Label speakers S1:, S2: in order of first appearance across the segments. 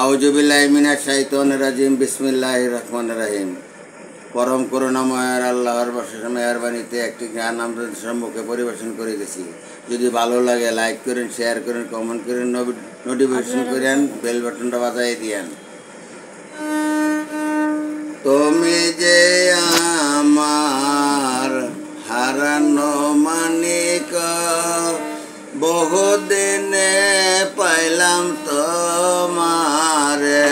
S1: আউযুবিল্লাহি মিনাশ শাইতানির রাজিম বিসমিল্লাহির রহমানির রহিম। পরম করুণাময় আল্লাহর অশেষ মেহেরবানিতে একটি গান আমাদের সম্মুখে পরিবেশন করিতেছি। যদি ভালো লাগে লাইক করেন, শেয়ার করেন, কমেন্ট করেন, নোটিফিকেশন করেন, বেল বাটনটা বাজাই দিয়েন। তুমি যে আমার হারানো মানিক, বহুদিনে পাইলাম তোমারে।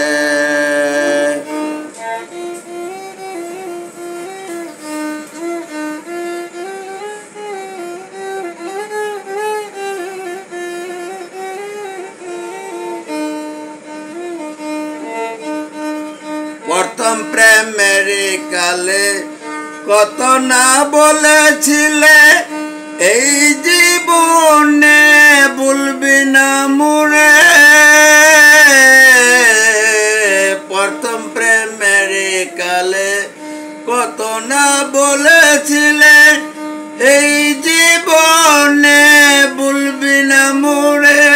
S1: প্রথম প্রেমের কালে কত না বলেছিলে, এই জীবনে ভুলবি না মোরে। প্রথম প্রেমের কালে কত না বলেছিলে, এই জীবনে ভুলবি না মোরে।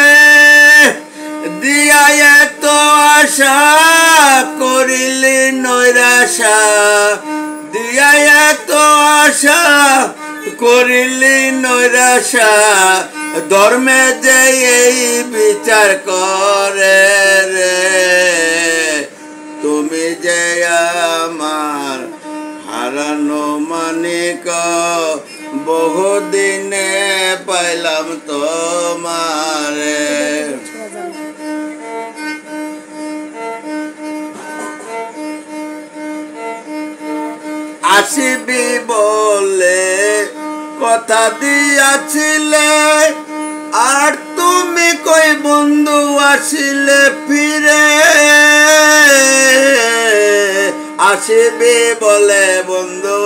S1: দিয়া এত আশা করিলি নৈরাশা, দিয়া এত আশা করিলি নৈরাশা। ধর্মে যে এই বিচার করে রে, তুমি যে আমার হারানো মানিক, বহুদিনে পাইলাম তোমারে। আসিবি বলে কথা দিয়াছিলে, আর তুমি কই বন্ধু আসিলে ফিরে। আসিবি বলে বন্ধু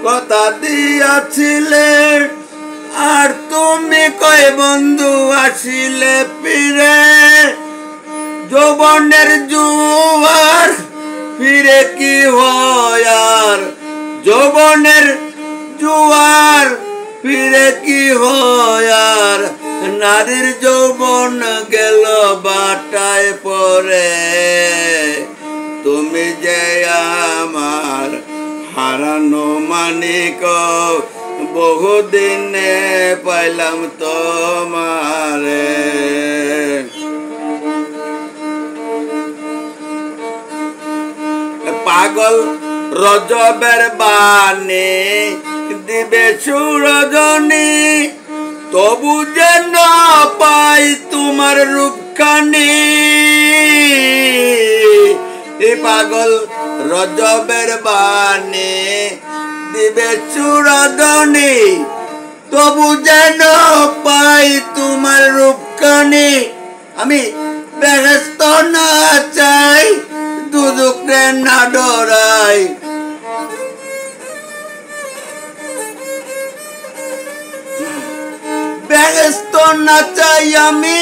S1: কথা দিয়াছিলে, আর তুমি কই বন্ধু আসিলে ফিরে। যৌবনের জুয়ার ফিরে কি হয় আর, যৌবনের জুয়ার ফিরে কি হয় আর। নারীর যৌবন গেল বাটায় পরে, তুমি যে আমার হারানো মানিক, বহুদিনে পাইলাম তোমারে। পাগল রজবের বাণী দিবে সুরজনী, তবু যেন পাই তোমার রূপখানি। পাগল রজবের বাণী দিবে সুরজনী, তবু যেন পাই তোমার রূপখানি। আমি বেহেশত না চাই, দুজকে না ডরাই। বেহেশত না চাই আমি,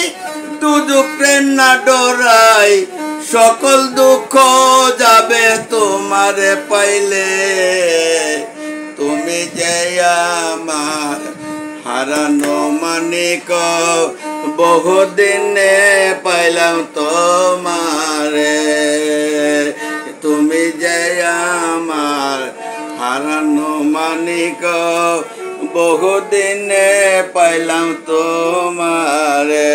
S1: দুজকে না ডরাই। সকল দুঃখ যাবে তোমারে পাইলে, তুমি যে আমার হারানো মানিক, বহুদিনে পাইলাম তোমারে। তুমি যে আমার হারানো মানিক, বহুদিনে পাইলাম তোমারে।